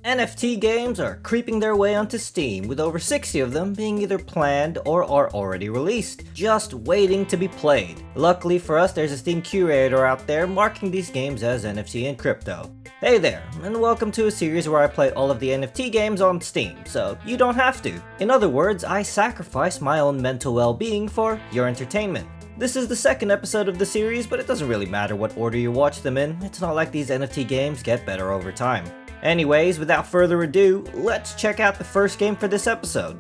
NFT games are creeping their way onto Steam, with over 60 of them being either planned or are already released, just waiting to be played. Luckily for us, there's a Steam curator out there marking these games as NFT and crypto. Hey there, and welcome to a series where I play all of the NFT games on Steam, so you don't have to. In other words, I sacrifice my own mental well-being for your entertainment. This is the second episode of the series, but it doesn't really matter what order you watch them in. It's not like these NFT games get better over time. Anyways, without further ado, let's check out the first game for this episode.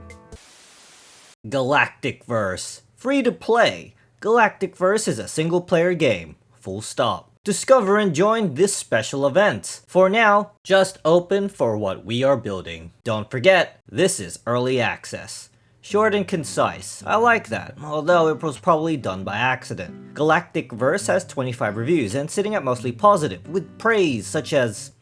Galacticverse. Free to play. Galacticverse is a single player game. Full stop. Discover and join this special event. For now, just open for what we are building. Don't forget, this is early access. Short and concise. I like that, although it was probably done by accident. Galacticverse has 25 reviews and sitting at mostly positive, with praise such as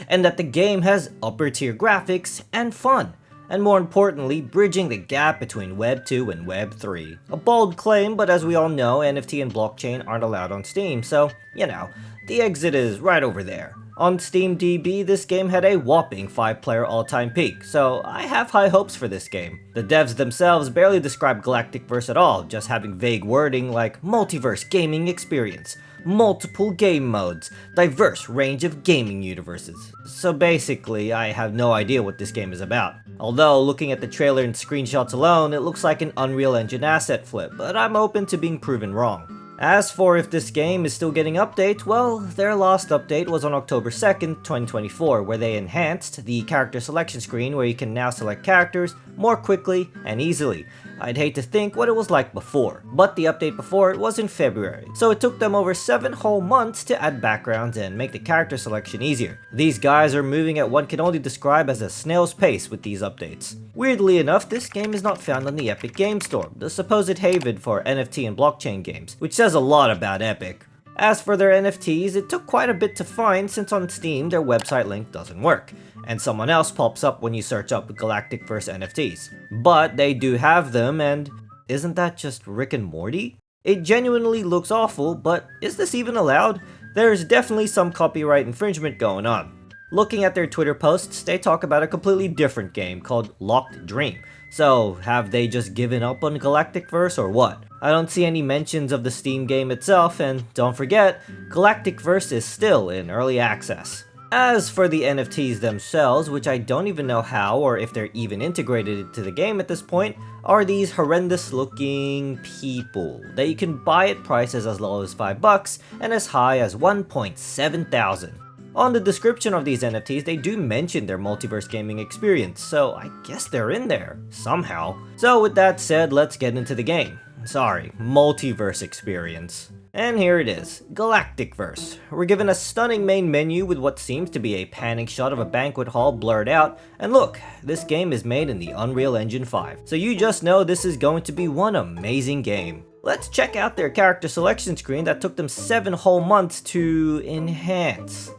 and that the game has upper tier graphics and fun, and more importantly, bridging the gap between Web 2 and Web 3. A bold claim, but as we all know, NFT and blockchain aren't allowed on Steam, so, the exit is right over there. On SteamDB, this game had a whopping 5-player all-time peak, so I have high hopes for this game. The devs themselves barely describe Galacticverse at all, just having vague wording like multiverse gaming experience, multiple game modes, diverse range of gaming universes. So basically, I have no idea what this game is about. Although, looking at the trailer and screenshots alone, it looks like an Unreal Engine asset flip, but I'm open to being proven wrong. As for if this game is still getting updates, well, their last update was on October 2nd, 2024, where they enhanced the character selection screen where you can now select characters more quickly and easily. I'd hate to think what it was like before, but the update before it was in February, so it took them over 7 whole months to add backgrounds and make the character selection easier. These guys are moving at what can only describe as a snail's pace with these updates. Weirdly enough, this game is not found on the Epic Game Store, the supposed haven for NFT and blockchain games, which says a lot about Epic. As for their NFTs, it took quite a bit to find since on Steam their website link doesn't work, and someone else pops up when you search up Galacticverse NFTs. But they do have them, and isn't that just Rick and Morty? It genuinely looks awful, but is this even allowed? There's definitely some copyright infringement going on. Looking at their Twitter posts, they talk about a completely different game called Locked Dream. So, have they just given up on Galacticverse or what? I don't see any mentions of the Steam game itself, and don't forget, Galacticverse is still in early access. As for the NFTs themselves, which I don't even know how or if they're even integrated into the game at this point, are these horrendous looking people that you can buy at prices as low as $5 and as high as 1.7 thousand. On the description of these NFTs, they do mention their multiverse gaming experience, so I guess they're in there, somehow. So with that said, let's get into the game. Sorry, multiverse experience. And here it is, Galacticverse. We're given a stunning main menu with what seems to be a panning shot of a banquet hall blurred out, and look, this game is made in the Unreal Engine 5, so you just know this is going to be one amazing game. Let's check out their character selection screen that took them 7 whole months to enhance.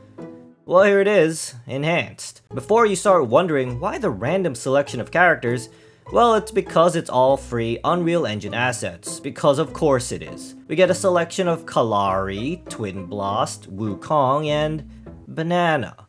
Well, here it is, enhanced. Before you start wondering why the random selection of characters, well, it's because it's all free Unreal Engine assets, because of course it is. We get a selection of Kalari, Twin Blast, Wukong, and Banana.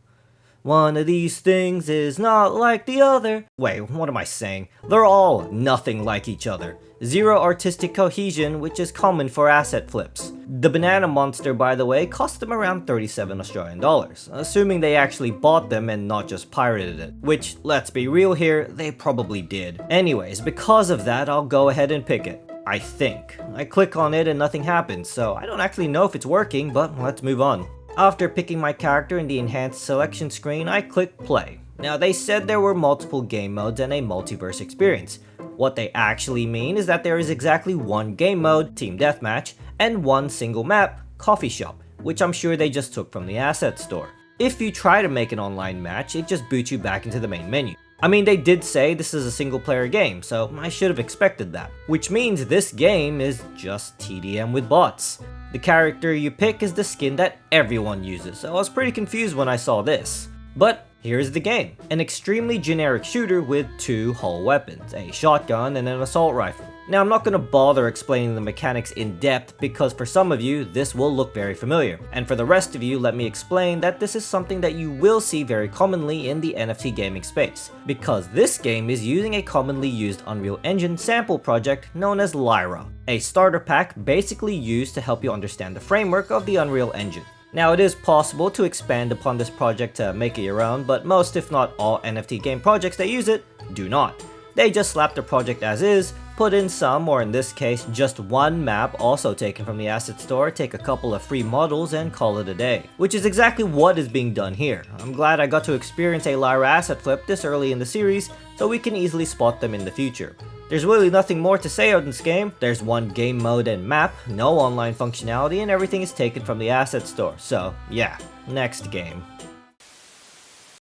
One of these things is not like the other. Wait, what am I saying? They're all nothing like each other. Zero artistic cohesion, which is common for asset flips. The banana monster, by the way, cost them around 37 Australian dollars, assuming they actually bought them and not just pirated it. Which, let's be real here, they probably did. Anyways, because of that, I'll go ahead and pick it. I think. I click on it and nothing happens, so I don't actually know if it's working, but let's move on. After picking my character in the enhanced selection screen, I click play. Now they said there were multiple game modes and a multiverse experience. What they actually mean is that there is exactly one game mode, Team Deathmatch, and one single map, Coffee Shop, which I'm sure they just took from the asset store. If you try to make an online match, it just boots you back into the main menu. I mean, they did say this is a single player game, so I should have expected that. Which means this game is just TDM with bots. The character you pick is the skin that everyone uses, so I was pretty confused when I saw this. But here's the game. An extremely generic shooter with 2 whole weapons, a shotgun and an assault rifle. Now I'm not going to bother explaining the mechanics in depth because for some of you this will look very familiar, and for the rest of you let me explain that this is something that you will see very commonly in the NFT gaming space, because this game is using a commonly used Unreal Engine sample project known as Lyra, a starter pack basically used to help you understand the framework of the Unreal Engine. Now it is possible to expand upon this project to make it your own, but most if not all NFT game projects that use it do not. They just slap the project as is, put in some, or in this case just one map also taken from the asset store, take a couple of free models and call it a day. Which is exactly what is being done here. I'm glad I got to experience a Lyra asset flip this early in the series, so we can easily spot them in the future. There's really nothing more to say on this game. There's one game mode and map, no online functionality, and everything is taken from the asset store, so yeah, next game.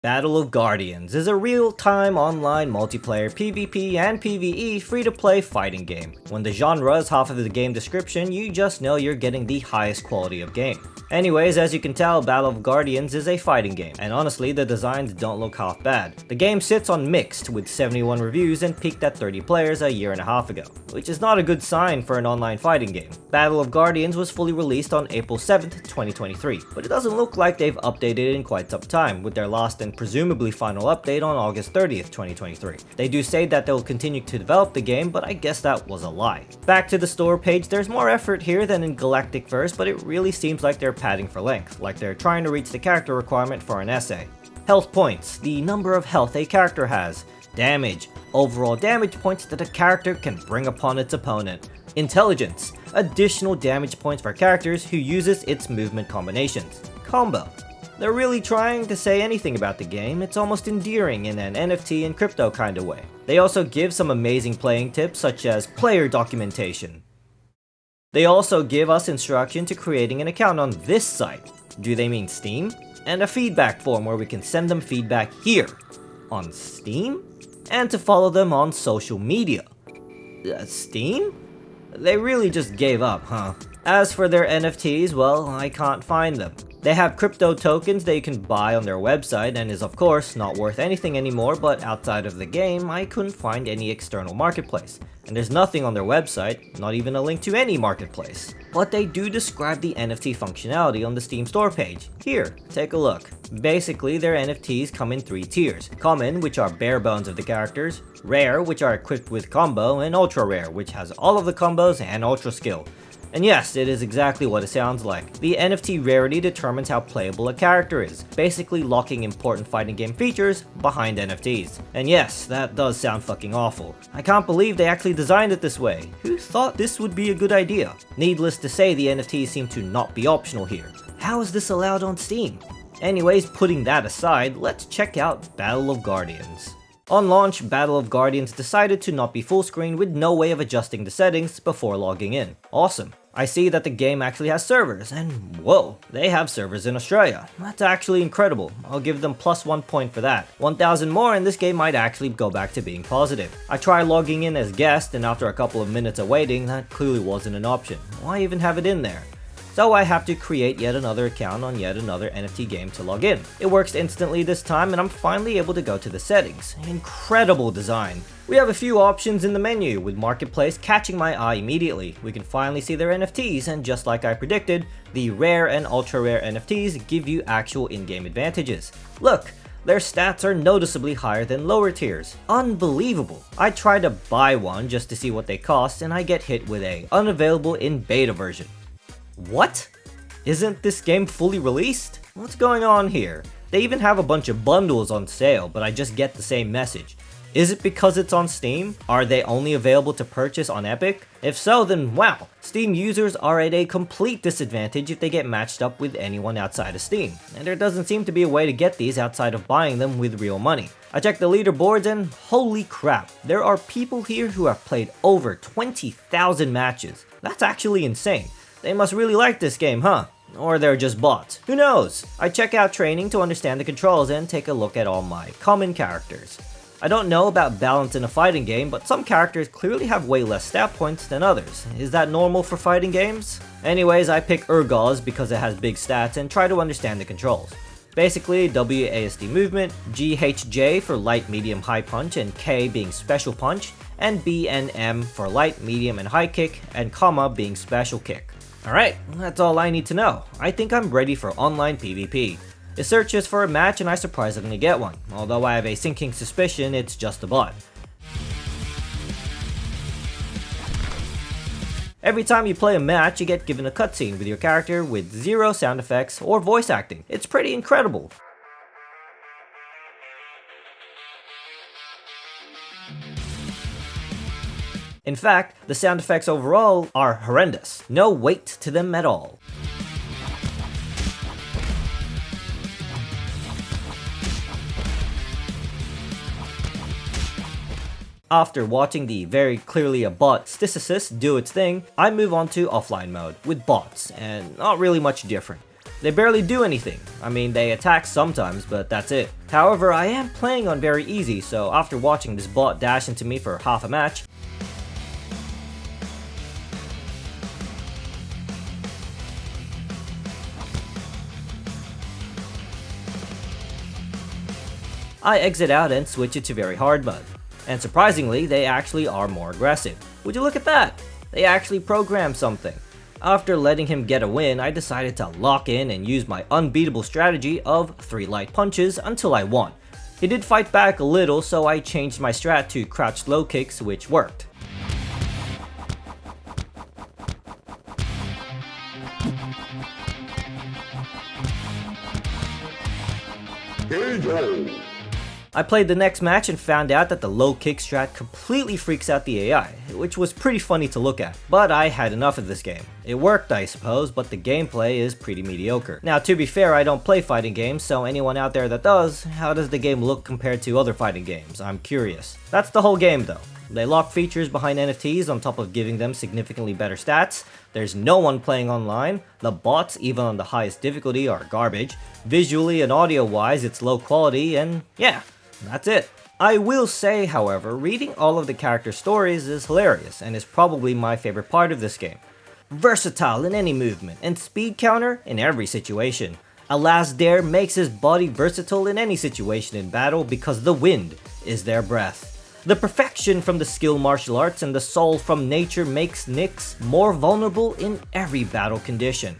Battle of Guardians is a real-time online multiplayer PvP and PvE free-to-play fighting game. When the genre is half of the game description, you just know you're getting the highest quality of game. Anyways, as you can tell, Battle of Guardians is a fighting game, and honestly the designs don't look half bad. The game sits on mixed with 71 reviews and peaked at 30 players a year and a half ago, which is not a good sign for an online fighting game. Battle of Guardians was fully released on April 7th, 2023, but it doesn't look like they've updated it in quite some time, with their last and presumably final update on August 30th, 2023. They do say that they'll continue to develop the game, but I guess that was a lie. Back to the store page, there's more effort here than in Galacticverse, but it really seems like they're padding for length, like they're trying to reach the character requirement for an essay. Health points, the number of health a character has. Damage, overall damage points that a character can bring upon its opponent. Intelligence, additional damage points for characters who uses its movement combinations. Combo. They're really trying to say anything about the game, it's almost endearing in an NFT and crypto kind of way. They also give some amazing playing tips such as player documentation. They also give us instruction to creating an account on this site. Do they mean Steam? And a feedback form where we can send them feedback here, on Steam? And to follow them on social media. Steam? They really just gave up, huh? As for their NFTs, well, I can't find them. They have crypto tokens that you can buy on their website and is of course not worth anything anymore, but outside of the game, I couldn't find any external marketplace. And there's nothing on their website, not even a link to any marketplace. But they do describe the NFT functionality on the Steam store page. Here, take a look. Basically, their NFTs come in 3 tiers. Common, which are bare bones of the characters, rare, which are equipped with combo, and ultra rare, which has all of the combos and ultra skill. And yes, it is exactly what it sounds like. The NFT rarity determines how playable a character is, basically locking important fighting game features behind NFTs. And yes, that does sound fucking awful. I can't believe they actually designed it this way. Who thought this would be a good idea? Needless to say, the NFTs seem to not be optional here. How is this allowed on Steam? Anyways, putting that aside, let's check out Battle of Guardians. On launch, Battle of Guardians decided to not be full screen with no way of adjusting the settings before logging in. Awesome. I see that the game actually has servers, and whoa, they have servers in Australia. That's actually incredible. I'll give them +1 point for that. 1,000 more and this game might actually go back to being positive. I tried logging in as guest, and after a couple of minutes of waiting, that clearly wasn't an option. Why even have it in there? So I have to create yet another account on yet another NFT game to log in. It works instantly this time and I'm finally able to go to the settings. Incredible design. We have a few options in the menu, with Marketplace catching my eye immediately. We can finally see their NFTs, and just like I predicted, the rare and ultra rare NFTs give you actual in-game advantages. Look! Their stats are noticeably higher than lower tiers. Unbelievable. I tried to buy one just to see what they cost and I get hit with a unavailable in beta version. What? Isn't this game fully released? What's going on here? They even have a bunch of bundles on sale, but I just get the same message. Is it because it's on Steam? Are they only available to purchase on Epic? If so, then wow, Steam users are at a complete disadvantage if they get matched up with anyone outside of Steam, and there doesn't seem to be a way to get these outside of buying them with real money. I checked the leaderboards and holy crap, there are people here who have played over 20,000 matches. That's actually insane. They must really like this game, huh? Or they're just bots. Who knows? I check out training to understand the controls and take a look at all my common characters. I don't know about balance in a fighting game, but some characters clearly have way less stat points than others. Is that normal for fighting games? Anyways, I pick Urgaz because it has big stats and try to understand the controls. Basically, WASD movement, GHJ for light, medium, high punch, and K being special punch, and B and M for light, medium, and high kick, and comma being special kick. Alright, that's all I need to know. I think I'm ready for online PvP. It searches for a match and I surprisingly get one, although I have a sinking suspicion it's just a bot. Every time you play a match, you get given a cutscene with your character with zero sound effects or voice acting. It's pretty incredible. In fact, the sound effects overall are horrendous. No weight to them at all. After watching the very clearly a bot Sticisys do its thing, I move on to offline mode with bots, and not really much different. They barely do anything. I mean, they attack sometimes, but that's it. However, I am playing on very easy, so after watching this bot dash into me for half a match, I exit out and switch it to very hard mode. And surprisingly, they actually are more aggressive. Would you look at that? They actually programmed something. After letting him get a win, I decided to lock in and use my unbeatable strategy of 3 light punches until I won. He did fight back a little, so I changed my strat to crouched low kicks, which worked. I played the next match and found out that the low kick strat completely freaks out the AI, which was pretty funny to look at. But I had enough of this game. It worked, I suppose, but the gameplay is pretty mediocre. Now, to be fair, I don't play fighting games, so anyone out there that does, how does the game look compared to other fighting games? I'm curious. That's the whole game though. They lock features behind NFTs on top of giving them significantly better stats. There's no one playing online. The bots, even on the highest difficulty, are garbage. Visually and audio wise, it's low quality, and yeah, that's it. I will say, however, reading all of the character stories is hilarious and is probably my favorite part of this game. Versatile in any movement and speed counter in every situation. Alasdair makes his body versatile in any situation in battle because the wind is their breath. The perfection from the skill martial arts and the soul from nature makes Nyx more vulnerable in every battle condition.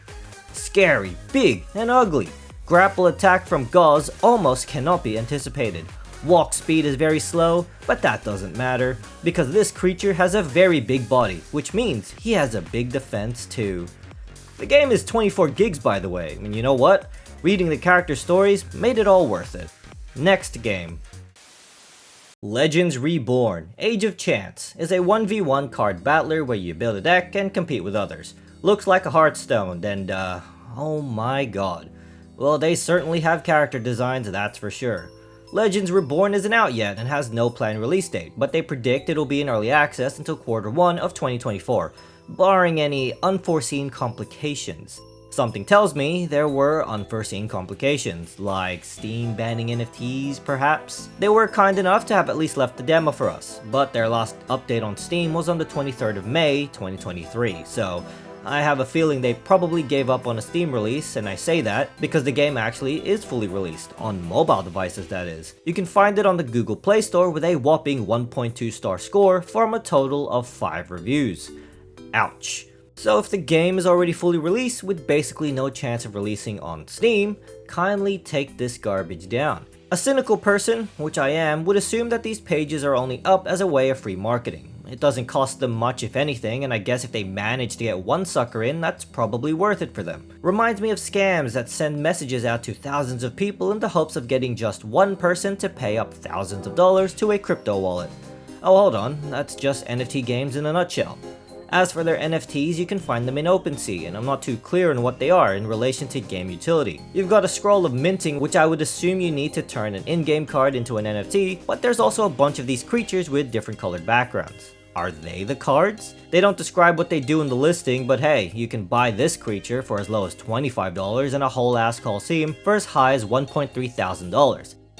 Scary, big, and ugly. Grapple attack from Gauze almost cannot be anticipated. Walk speed is very slow, but that doesn't matter, because this creature has a very big body, which means he has a big defense too. The game is 24 gigs by the way, and you know what? Reading the character stories made it all worth it. Next game. Legends Reborn, Age of Chance, is a 1v1 card battler where you build a deck and compete with others. Looks like a Hearthstone, and oh my god. Well, they certainly have character designs, that's for sure. Legends Reborn isn't out yet and has no planned release date, but they predict it'll be in early access until Q1 of 2024, barring any unforeseen complications. Something tells me there were unforeseen complications, like Steam banning NFTs perhaps? They were kind enough to have at least left the demo for us, but their last update on Steam was on the 23rd of May 2023, so I have a feeling they probably gave up on a Steam release, and I say that because the game actually is fully released, on mobile devices that is. You can find it on the Google Play Store with a whopping 1.2 star score from a total of 5 reviews. Ouch. So if the game is already fully released with basically no chance of releasing on Steam, kindly take this garbage down. A cynical person, which I am, would assume that these pages are only up as a way of free marketing. It doesn't cost them much if anything, and I guess if they manage to get one sucker in, that's probably worth it for them. Reminds me of scams that send messages out to thousands of people in the hopes of getting just one person to pay up thousands of dollars to a crypto wallet. Oh, hold on, that's just NFT games in a nutshell. As for their NFTs, you can find them in OpenSea, and I'm not too clear on what they are in relation to game utility. You've got a scroll of minting, which I would assume you need to turn an in-game card into an NFT, but there's also a bunch of these creatures with different colored backgrounds. Are they the cards? They don't describe what they do in the listing, but hey, you can buy this creature for as low as $25 and a whole ass Coliseum for as high as $1.3 thousand.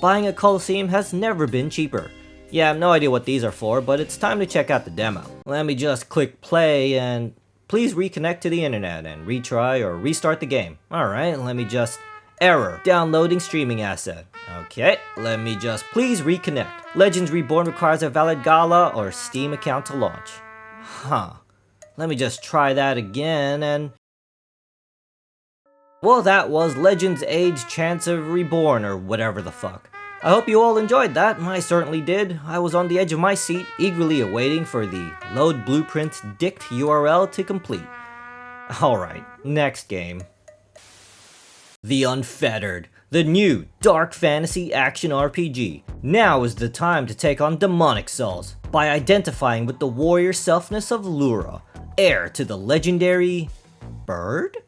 Buying a Coliseum has never been cheaper. Yeah, I have no idea what these are for, but it's time to check out the demo. Let me just click play and please reconnect to the internet and retry or restart the game. Alright, let me just Error. Downloading streaming asset. Okay, let me just please reconnect. Legends Reborn requires a valid Gala or Steam account to launch. Huh. Let me just try that again and... Well, that was Legends Age Chance of Reborn or whatever the fuck. I hope you all enjoyed that. I certainly did. I was on the edge of my seat, eagerly awaiting for the load blueprints dict URL to complete. Alright, next game. The Unfettered, the new dark fantasy action RPG. Now is the time to take on demonic souls by identifying with the warrior selfness of Lura, heir to the legendary... bird?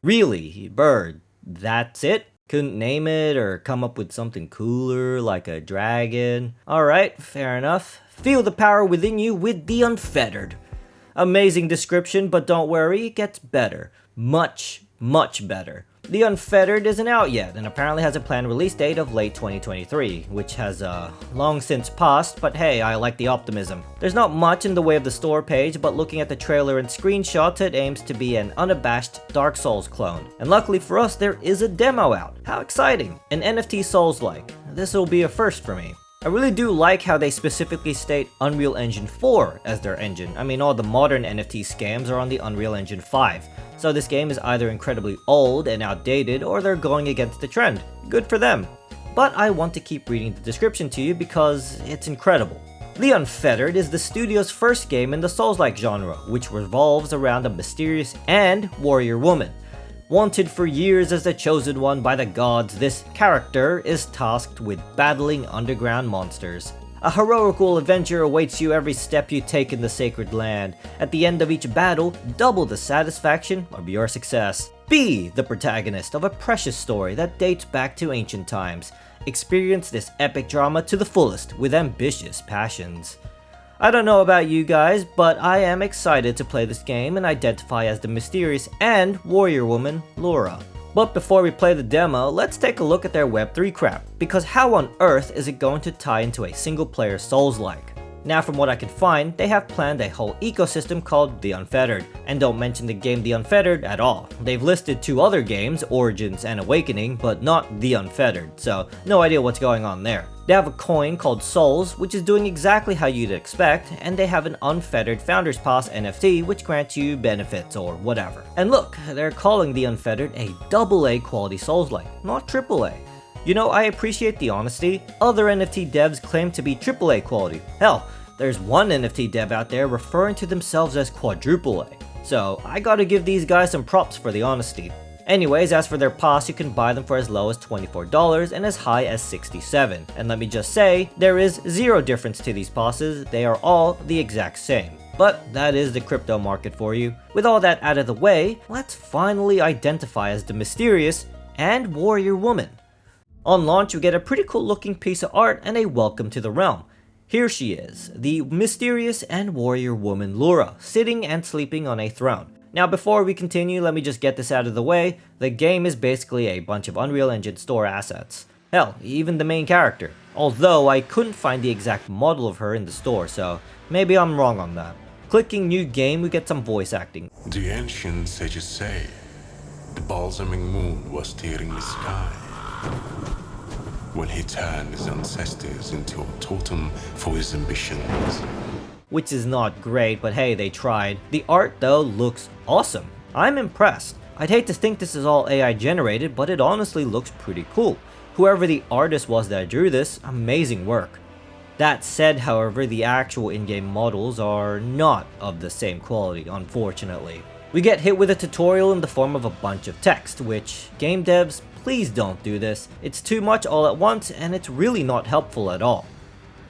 Really, bird. That's it? Couldn't name it or come up with something cooler like a dragon? Alright, fair enough. Feel the power within you with the Unfettered. Amazing description, but don't worry, it gets better. Much, much better. The Unfettered isn't out yet, and apparently has a planned release date of late 2023, which has long since passed, but hey, I like the optimism. There's not much in the way of the store page, but looking at the trailer and screenshots, it aims to be an unabashed Dark Souls clone. And luckily for us, there is a demo out. How exciting! An NFT Souls-like. This will be a first for me. I really do like how they specifically state Unreal Engine 4 as their engine. I mean, all the modern NFT scams are on the Unreal Engine 5. So this game is either incredibly old and outdated, or they're going against the trend. Good for them. But I want to keep reading the description to you because it's incredible. The Unfettered is the studio's first game in the Souls-like genre, which revolves around a mysterious and warrior woman. Wanted for years as the chosen one by the gods, this character is tasked with battling underground monsters. A heroical adventure awaits you every step you take in the sacred land. At the end of each battle, double the satisfaction of your success. Be the protagonist of a precious story that dates back to ancient times. Experience this epic drama to the fullest with ambitious passions. I don't know about you guys, but I am excited to play this game and identify as the mysterious and warrior woman, Lura. But before we play the demo, let's take a look at their Web3 crap, because how on earth is it going to tie into a single player Souls-like? Now from what I can find, they have planned a whole ecosystem called The Unfettered, and don't mention the game The Unfettered at all. They've listed 2 other games, Origins and Awakening, but not The Unfettered, so no idea what's going on there. They have a coin called Souls, which is doing exactly how you'd expect, and they have an Unfettered Founders Pass NFT, which grants you benefits or whatever. And look, they're calling The Unfettered a AA quality Souls-like, not AAA. You know, I appreciate the honesty. Other NFT devs claim to be AAA quality. Hell, there's one NFT dev out there referring to themselves as quadruple A. So I gotta give these guys some props for the honesty. Anyways, as for their pass, you can buy them for as low as $24 and as high as $67. And let me just say, there is zero difference to these passes, they are all the exact same. But that is the crypto market for you. With all that out of the way, let's finally identify as the mysterious and warrior woman. On launch, you get a pretty cool looking piece of art and a welcome to the realm. Here she is, the mysterious and warrior woman Lura, sitting and sleeping on a throne. Now before we continue, let me just get this out of the way. The game is basically a bunch of Unreal Engine store assets. Hell, even the main character. Although I couldn't find the exact model of her in the store, so maybe I'm wrong on that. Clicking new game, we get some voice acting. The ancient sages say the balsaming moon was steering the sky when he turned his ancestors into a totem for his ambitions. Which is not great, but hey, they tried. The art though looks awesome. I'm impressed. I'd hate to think this is all AI generated, but it honestly looks pretty cool. Whoever the artist was that drew this, amazing work. That said, however, the actual in-game models are not of the same quality, unfortunately. We get hit with a tutorial in the form of a bunch of text, which, game devs, please don't do this. It's too much all at once, and it's really not helpful at all.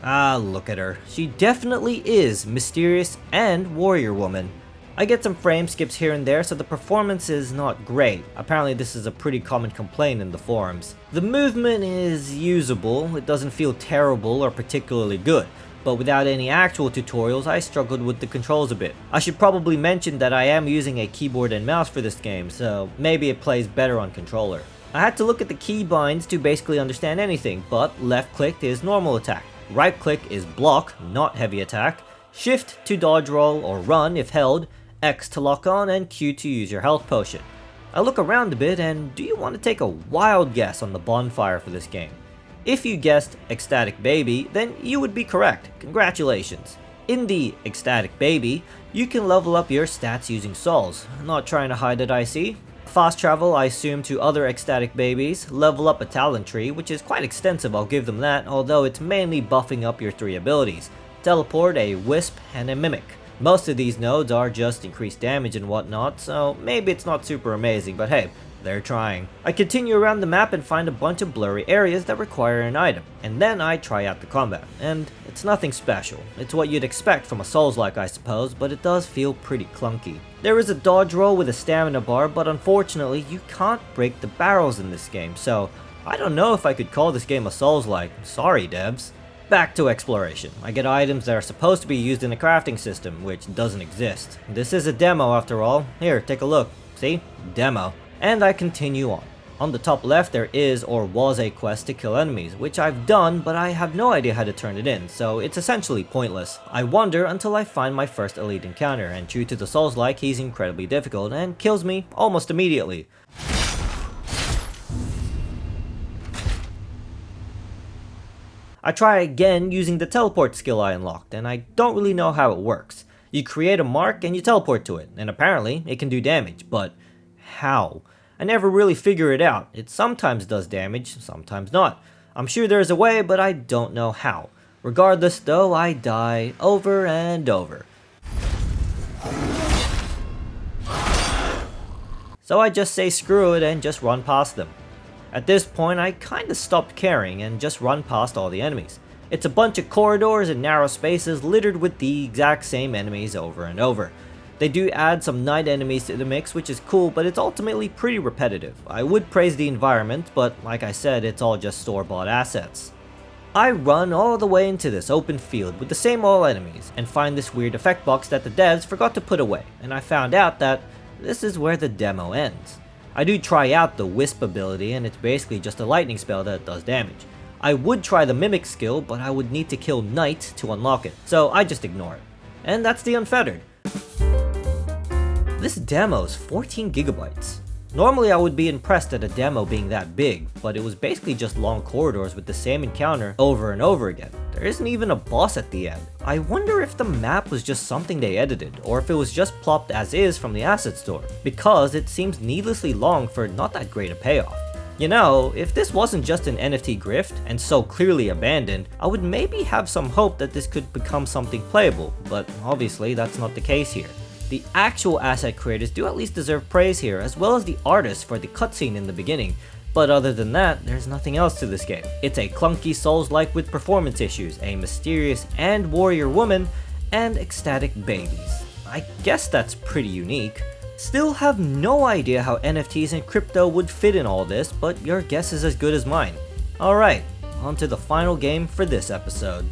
Ah, look at her. She definitely is mysterious and warrior woman. I get some frame skips here and there, so the performance is not great. Apparently this is a pretty common complaint in the forums. The movement is usable, it doesn't feel terrible or particularly good, but without any actual tutorials I struggled with the controls a bit. I should probably mention that I am using a keyboard and mouse for this game, so maybe it plays better on controller. I had to look at the keybinds to basically understand anything, but left click is normal attack, right click is block, not heavy attack, shift to dodge roll or run if held, X to lock on, and Q to use your health potion. I look around a bit, and do you want to take a wild guess on the bonfire for this game? If you guessed Ecstatic Baby, then you would be correct. Congratulations. In the Ecstatic Baby, you can level up your stats using souls. Not trying to hide it, I see. Fast travel, I assume, to other Ecstatic Babies, level up a talent tree, which is quite extensive, I'll give them that, although it's mainly buffing up your 3 abilities: Teleport, a Wisp, and a Mimic. Most of these nodes are just increased damage and whatnot, so maybe it's not super amazing, but hey, they're trying. I continue around the map and find a bunch of blurry areas that require an item, and then I try out the combat, and it's nothing special. It's what you'd expect from a Souls-like, I suppose, but it does feel pretty clunky. There is a dodge roll with a stamina bar, but unfortunately you can't break the barrels in this game, so I don't know if I could call this game a Souls-like. Sorry, devs. Back to exploration. I get items that are supposed to be used in a crafting system, which doesn't exist. This is a demo after all. Here, take a look. See? Demo. And I continue on. On the top left there is or was a quest to kill enemies, which I've done, but I have no idea how to turn it in, so it's essentially pointless. I wander until I find my first elite encounter, and true to the Souls-like, he's incredibly difficult and kills me almost immediately. I try again using the teleport skill I unlocked, and I don't really know how it works. You create a mark and you teleport to it, and apparently it can do damage, but how? I never really figure it out. It sometimes does damage, sometimes not. I'm sure there's a way, but I don't know how. Regardless though, I die over and over. So I just say screw it and just run past them. At this point, I kinda stopped caring and just run past all the enemies. It's a bunch of corridors and narrow spaces littered with the exact same enemies over and over. They do add some night enemies to the mix, which is cool, but it's ultimately pretty repetitive. I would praise the environment, but like I said, it's all just store-bought assets. I run all the way into this open field with the same old enemies, and find this weird effect box that the devs forgot to put away, and I found out that this is where the demo ends. I do try out the Wisp ability, and it's basically just a lightning spell that does damage. I would try the Mimic skill, but I would need to kill Knight to unlock it, so I just ignore it. And that's the Unfettered. This demo's 14 gigabytes. Normally I would be impressed at a demo being that big, but it was basically just long corridors with the same encounter over and over again. There isn't even a boss at the end. I wonder if the map was just something they edited, or if it was just plopped as is from the asset store, because it seems needlessly long for not that great a payoff. You know, if this wasn't just an NFT grift, and so clearly abandoned, I would maybe have some hope that this could become something playable, but obviously that's not the case here. The actual asset creators do at least deserve praise here, as well as the artists for the cutscene in the beginning, but other than that, there's nothing else to this game. It's a clunky Souls-like with performance issues, a mysterious and warrior woman, and ecstatic babies. I guess that's pretty unique. Still have no idea how NFTs and crypto would fit in all this, but your guess is as good as mine. Alright, on to the final game for this episode.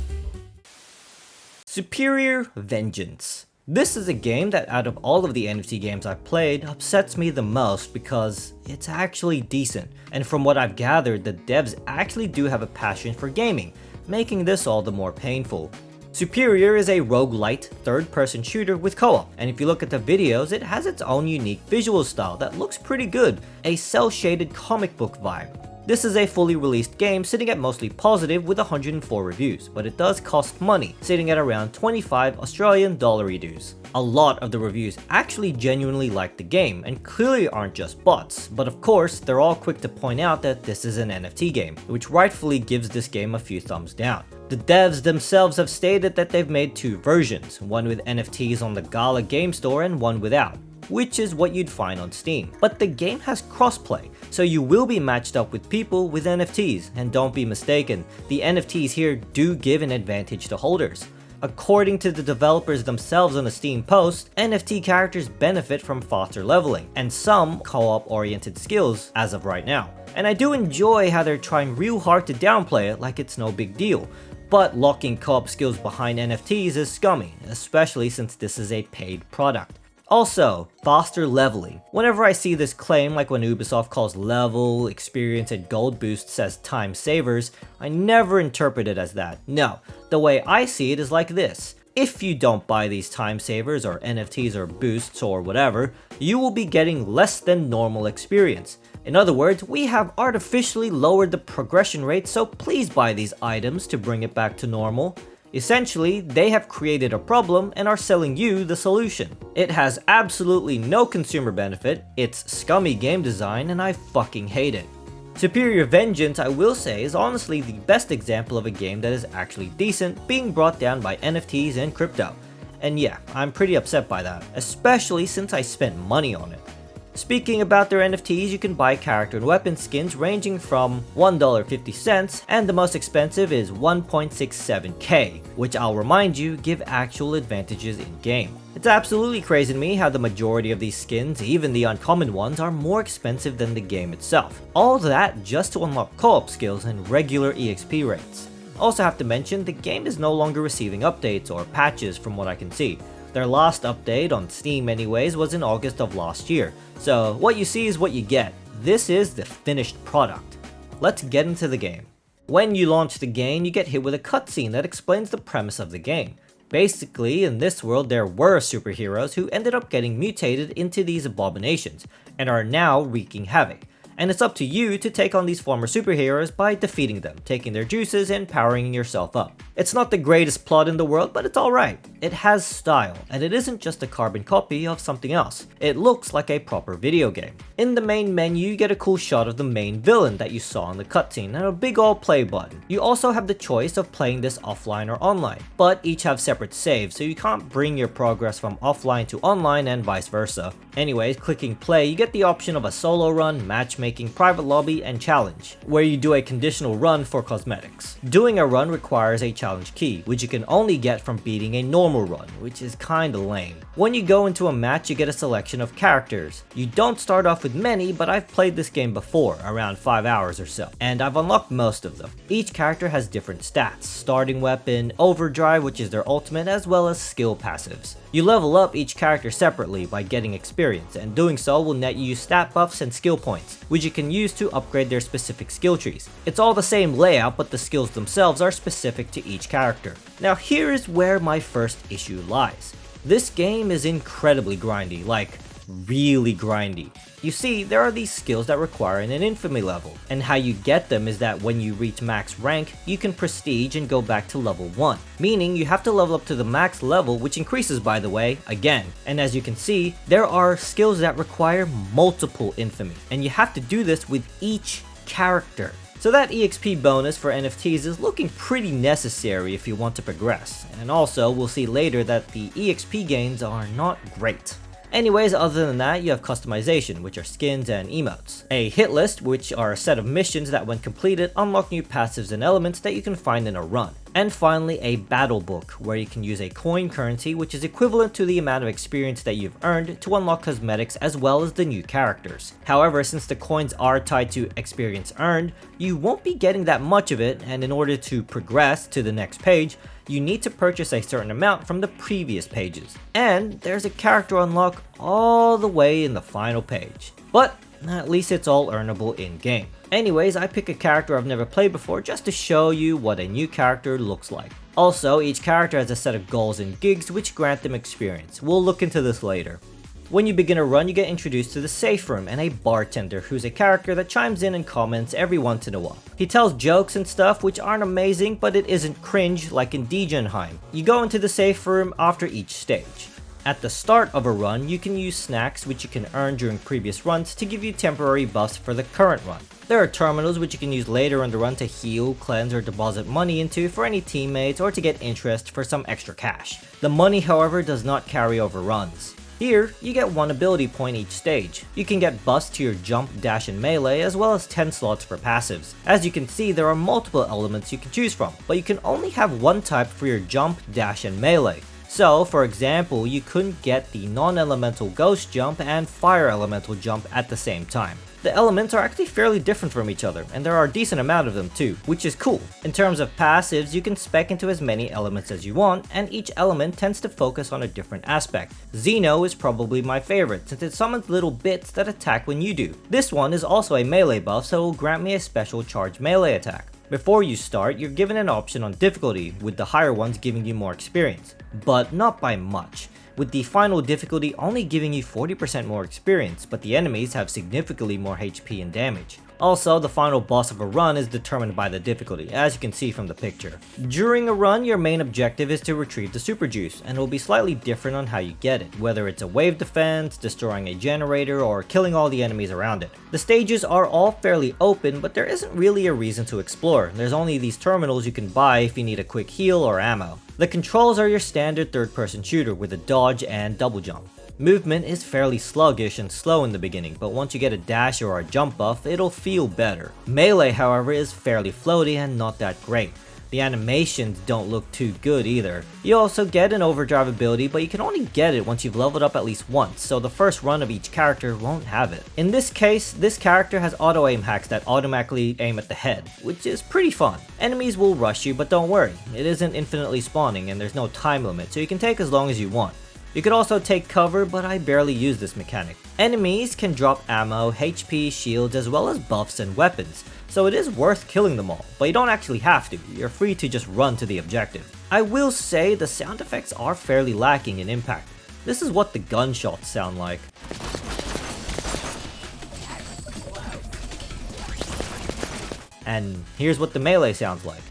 Superior Vengeance. This is a game that out of all of the NFT games I've played upsets me the most because it's actually decent, and from what I've gathered, the devs actually do have a passion for gaming, making this all the more painful. Superior is a roguelite third-person shooter with co-op, and if you look at the videos, it has its own unique visual style that looks pretty good, a cel-shaded comic book vibe. This is a fully released game sitting at mostly positive with 104 reviews, but it does cost money, sitting at around 25 Australian dollar dues. A lot of the reviews actually genuinely like the game, and clearly aren't just bots, but of course, they're all quick to point out that this is an NFT game, which rightfully gives this game a few thumbs down. The devs themselves have stated that they've made 2 versions, one with NFTs on the Gala game store and one without, which is what you'd find on Steam. But the game has crossplay, so you will be matched up with people with NFTs, and don't be mistaken, the NFTs here do give an advantage to holders. According to the developers themselves on a Steam post, NFT characters benefit from faster leveling, and some co-op oriented skills as of right now. And I do enjoy how they're trying real hard to downplay it like it's no big deal, but locking co-op skills behind NFTs is scummy, especially since this is a paid product. Also, faster leveling. Whenever I see this claim, like when Ubisoft calls level, experience, and gold boosts as time savers, I never interpret it as that. No, the way I see it is like this. if you don't buy these time savers or NFTs or boosts or whatever, you will be getting less than normal experience. In other words, we have artificially lowered the progression rate, so please buy these items to bring it back to normal. Essentially, they have created a problem and are selling you the solution. It has absolutely no consumer benefit, it's scummy game design, and I fucking hate it. Superior Vengeance, I will say, is honestly the best example of a game that is actually decent being brought down by NFTs and crypto. And yeah, I'm pretty upset by that, especially since I spent money on it. Speaking about their NFTs, you can buy character and weapon skins ranging from $1.50 and the most expensive is 1.67k, which I'll remind you give actual advantages in game. It's absolutely crazy to me how the majority of these skins, even the uncommon ones, are more expensive than the game itself. All that just to unlock co-op skills and regular EXP rates. Also have to mention, the game is no longer receiving updates or patches from what I can see. Their last update, on Steam anyways, was in August of last year, so what you see is what you get. This is the finished product. Let's get into the game. When you launch the game, you get hit with a cutscene that explains the premise of the game. Basically, in this world there were superheroes who ended up getting mutated into these abominations, and are now wreaking havoc. And it's up to you to take on these former superheroes by defeating them, taking their juices, and powering yourself up. It's not the greatest plot in the world, but it's alright. It has style, and it isn't just a carbon copy of something else. It looks like a proper video game. In the main menu, you get a cool shot of the main villain that you saw in the cutscene, and a big ol' play button. You also have the choice of playing this offline or online, but each have separate saves, so you can't bring your progress from offline to online and vice versa. Anyways, clicking play, you get the option of a solo run, matchmaking, private lobby, and challenge, where you do a conditional run for cosmetics. Doing a run requires a challenge key, which you can only get from beating a normal run, which is kinda lame. When you go into a match, you get a selection of characters. You don't start off with many, but I've played this game before, around 5 hours or so, and I've unlocked most of them. Each character has different stats, starting weapon, overdrive, which is their ultimate, as well as skill passives. You level up each character separately by getting experience, and doing so will net you stat buffs and skill points, which you can use to upgrade their specific skill trees. It's all the same layout, but the skills themselves are specific to each character. Now here is where my first issue lies. This game is incredibly grindy, like really grindy. You see, there are these skills that require an infamy level, and how you get them is that when you reach max rank, you can prestige and go back to level 1, meaning you have to level up to the max level, which increases by the way, again. And as you can see, there are skills that require multiple infamy, and you have to do this with each character. So that EXP bonus for NFTs is looking pretty necessary if you want to progress, and also we'll see later that the EXP gains are not great. Anyways, other than that, you have customization, which are skins and emotes. A hit list, which are a set of missions that when completed unlock new passives and elements that you can find in a run. And finally, a battle book, where you can use a coin currency which is equivalent to the amount of experience that you've earned to unlock cosmetics as well as the new characters. However, since the coins are tied to experience earned, you won't be getting that much of it, and in order to progress to the next page, you need to purchase a certain amount from the previous pages. And there's a character unlock all the way in the final page. But at least it's all earnable in-game. Anyways, I pick a character I've never played before just to show you what a new character looks like. Also, each character has a set of goals and gigs which grant them experience. We'll look into this later. When you begin a run, you get introduced to the safe room and a bartender who's a character that chimes in and comments every once in a while. He tells jokes and stuff which aren't amazing, but it isn't cringe like in Degenheim. You go into the safe room after each stage. At the start of a run, you can use snacks which you can earn during previous runs to give you temporary buffs for the current run. There are terminals which you can use later in the run to heal, cleanse, or deposit money into for any teammates or to get interest for some extra cash. The money, however, does not carry over runs. Here, you get 1 ability point each stage. You can get buffs to your jump, dash, and melee, as well as 10 slots for passives. As you can see, there are multiple elements you can choose from, but you can only have one type for your jump, dash, and melee. So, for example, you couldn't get the non-elemental ghost jump and fire elemental jump at the same time. The elements are actually fairly different from each other, and there are a decent amount of them too, which is cool. In terms of passives, you can spec into as many elements as you want, and each element tends to focus on a different aspect. Xeno is probably my favorite, since it summons little bits that attack when you do. This one is also a melee buff, so it will grant me a special charge melee attack. Before you start, you're given an option on difficulty, with the higher ones giving you more experience, but not by much, with the final difficulty only giving you 40% more experience, but the enemies have significantly more HP and damage. Also, the final boss of a run is determined by the difficulty, as you can see from the picture. During a run, your main objective is to retrieve the super juice, and it will be slightly different on how you get it, whether it's a wave defense, destroying a generator, or killing all the enemies around it. The stages are all fairly open, but there isn't really a reason to explore. There's only these terminals you can buy if you need a quick heal or ammo. The controls are your standard third-person shooter with a dodge and double jump. Movement is fairly sluggish and slow in the beginning, but once you get a dash or a jump buff, it'll feel better. Melee, however, is fairly floaty and not that great. The animations don't look too good either. You also get an overdrive ability, but you can only get it once you've leveled up at least once, so the first run of each character won't have it. In this case, this character has auto aim hacks that automatically aim at the head, which is pretty fun. Enemies will rush you, but don't worry, it isn't infinitely spawning and there's no time limit, so you can take as long as you want. You could also take cover, but I barely use this mechanic. Enemies can drop ammo, HP, shields, as well as buffs and weapons, so it is worth killing them all, but you don't actually have to, you're free to just run to the objective. I will say the sound effects are fairly lacking in impact. This is what the gunshots sound like. And here's what the melee sounds like.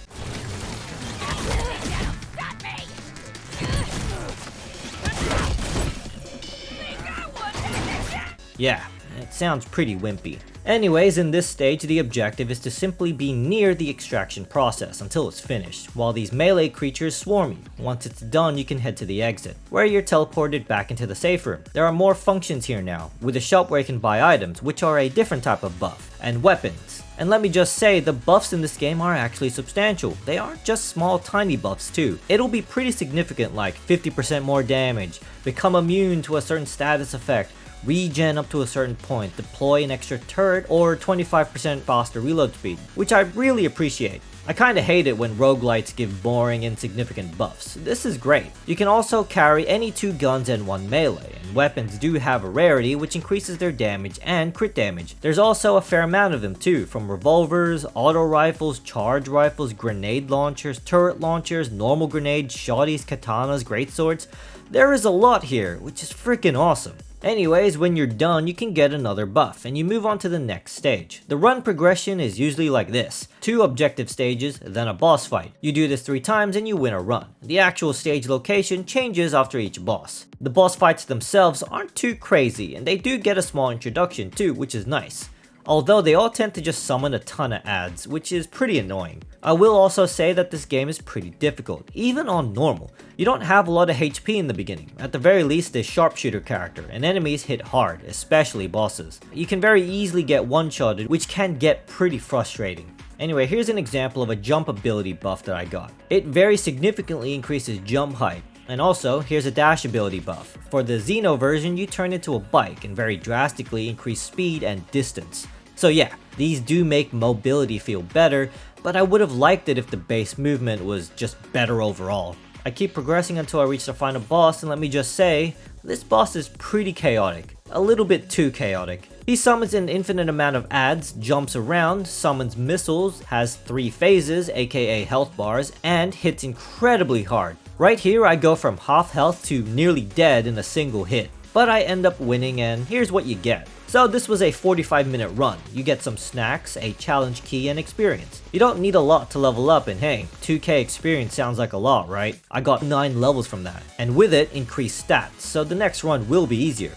Yeah, it sounds pretty wimpy. Anyways, in this stage, the objective is to simply be near the extraction process until it's finished, while these melee creatures swarm you. Once it's done, you can head to the exit, where you're teleported back into the safe room. There are more functions here now, with a shop where you can buy items, which are a different type of buff, and weapons. And let me just say, the buffs in this game are actually substantial. They aren't just small tiny buffs too. It'll be pretty significant, like 50% more damage, become immune to a certain status effect, regen up to a certain point, deploy an extra turret, or 25% faster reload speed, which I really appreciate. I kinda hate it when roguelites give boring, insignificant buffs. This is great. You can also carry any 2 guns and 1 melee, and weapons do have a rarity which increases their damage and crit damage. There's also a fair amount of them too, from revolvers, auto rifles, charge rifles, grenade launchers, turret launchers, normal grenades, shotties, katanas, greatswords. There is a lot here, which is freaking awesome. Anyways, when you're done, you can get another buff, and you move on to the next stage. The run progression is usually like this: 2 objective stages, then a boss fight. You do this 3 times and you win a run. The actual stage location changes after each boss. The boss fights themselves aren't too crazy, and they do get a small introduction too, which is nice. Although they all tend to just summon a ton of ads, which is pretty annoying. I will also say that this game is pretty difficult, even on normal. You don't have a lot of HP in the beginning, at the very least a sharpshooter character, and enemies hit hard, especially bosses. You can very easily get one-shotted, which can get pretty frustrating. Anyway, here's an example of a jump ability buff that I got. It very significantly increases jump height. And also, here's a dash ability buff. For the Xeno version, you turn into a bike and very drastically increase speed and distance. So yeah, these do make mobility feel better, but I would have liked it if the base movement was just better overall. I keep progressing until I reach the final boss, and let me just say, this boss is pretty chaotic. A little bit too chaotic. He summons an infinite amount of ads, jumps around, summons missiles, has 3 phases, aka health bars, and hits incredibly hard. Right here I go from half health to nearly dead in a single hit. But I end up winning, and here's what you get. So this was a 45-minute run. You get some snacks, a challenge key, and experience. You don't need a lot to level up, and hey, 2k experience sounds like a lot, right? I got 9 levels from that, and with it, increased stats, so the next run will be easier.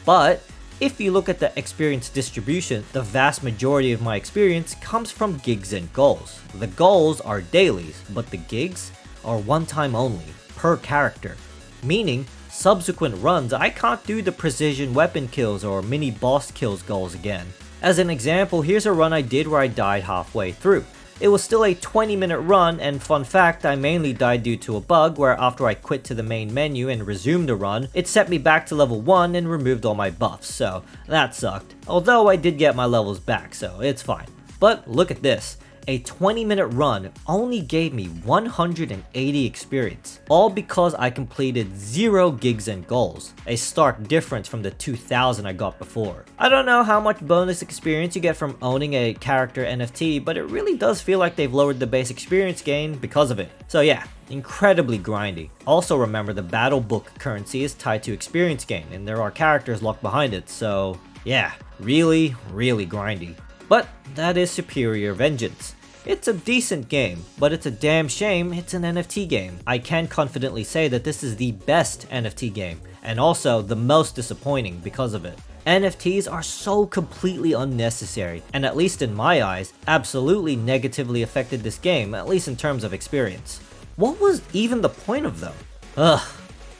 But if you look at the experience distribution, the vast majority of my experience comes from gigs and goals. The goals are dailies, but the gigs are one time only, per character. Meaning, subsequent runs, I can't do the precision weapon kills or mini boss kills goals again. As an example, here's a run I did where I died halfway through. It was still a 20-minute run, and fun fact, I mainly died due to a bug where after I quit to the main menu and resumed the run, it set me back to level 1 and removed all my buffs, so that sucked. Although I did get my levels back, so it's fine. But look at this. a 20-minute run only gave me 180 experience, all because I completed 0 gigs and goals, a stark difference from the 2000 I got before. I don't know how much bonus experience you get from owning a character NFT, but it really does feel like they've lowered the base experience gain because of it. So yeah, incredibly grindy. Also remember the battle book currency is tied to experience gain, and there are characters locked behind it, so yeah, really grindy. But that is Superior Vengeance. It's a decent game, but it's a damn shame it's an NFT game. I can confidently say that this is the best NFT game, and also the most disappointing because of it. NFTs are so completely unnecessary, and at least in my eyes, absolutely negatively affected this game, at least in terms of experience. What was even the point of them? Ugh.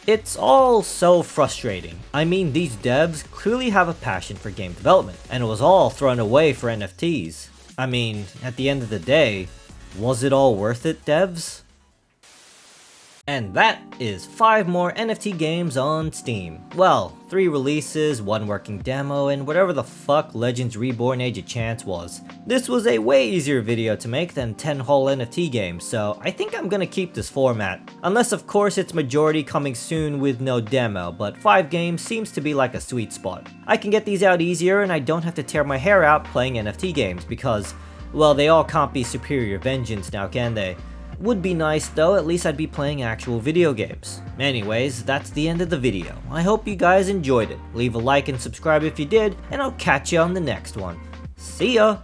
It's all so frustrating. I mean, these devs clearly have a passion for game development, and it was all thrown away for NFTs. I mean, at the end of the day, was it all worth it, devs? And that is 5 more NFT games on Steam. Well, 3 releases, 1 working demo, and whatever the fuck Legends Reborn Age of Chance was. This was a way easier video to make than 10 whole NFT games, so I think I'm gonna keep this format. Unless of course it's majority coming soon with no demo, but 5 games seems to be like a sweet spot. I can get these out easier and I don't have to tear my hair out playing NFT games because, well, they all can't be Superior Vengeance now, can they? Would be nice though, at least I'd be playing actual video games. Anyways, that's the end of the video. I hope you guys enjoyed it. Leave a like and subscribe if you did, and I'll catch you on the next one. See ya!